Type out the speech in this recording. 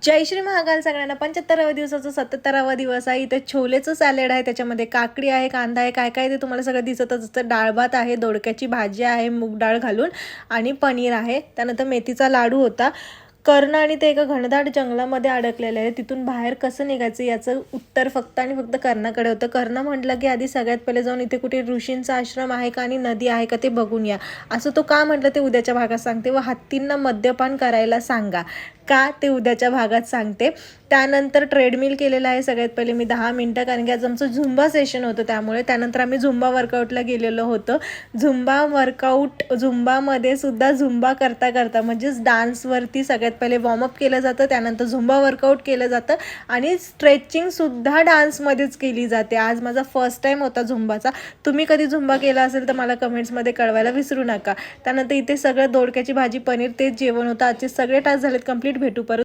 जय श्री महाकाल सगळ्यांना. 75व्या दिवसाचा 77वा दिवस आहे. इथे छोलेचं सॅलेड आहे, त्याच्यामध्ये काकडी आहे, कांदा आहे, काय काय ते तुम्हाला सगळं दिसतच असतं. डाळ भात आहे, दोडक्याची भाजी आहे मूग डाळ घालून, आणि पनीर आहे. त्यानंतर मेथीचा लाडू होता. कर्ण आणि ते एका घनदाट जंगलामध्ये अडकलेले आहे. तिथून बाहेर कसं निघायचं याचं उत्तर फक्त आणि फक्त कर्णाकडे होतं. कर्ण म्हटलं की आधी सगळ्यात पहिले जाऊन इथे कुठे ऋषींचा आश्रम आहे का आणि नदी आहे का ते बघून या, असं तो का म्हटलं ते उद्याच्या भागात सांगते. व हत्तींना मद्यपान करायला सांगा का ते उद्याच्या भागात सांगते. त्यानंतर ट्रेडमिल केलेलं आहे सगळ्यात पहिले मी 10 मिनटं, कारण की आज आमचं झुंबा सेशन होतं त्यामुळे. त्यानंतर आम्ही झुंबा वर्कआउटला गेलेलो होतो. झुंबामध्ये सुद्धा झुंबा करता करता म्हणजेच डान्सवरती सगळ्यात पहिले वॉर्मअप केलं जातं, त्यानंतर झुंबा वर्कआउट केलं जातं आणि स्ट्रेचिंगसुद्धा डान्समध्येच केली जाते. आज माझा फर्स्ट टाईम होता झुंबाचा. तुम्ही कधी झुंबा केला असेल तर मला कमेंट्समध्ये कळवायला विसरू नका. त्यानंतर इथे सगळं दोडक्याची भाजी, पनीर, तेच जेवण होतं. आजचे सगळे टास्क झालेत कंप्लीट. भेटू परत.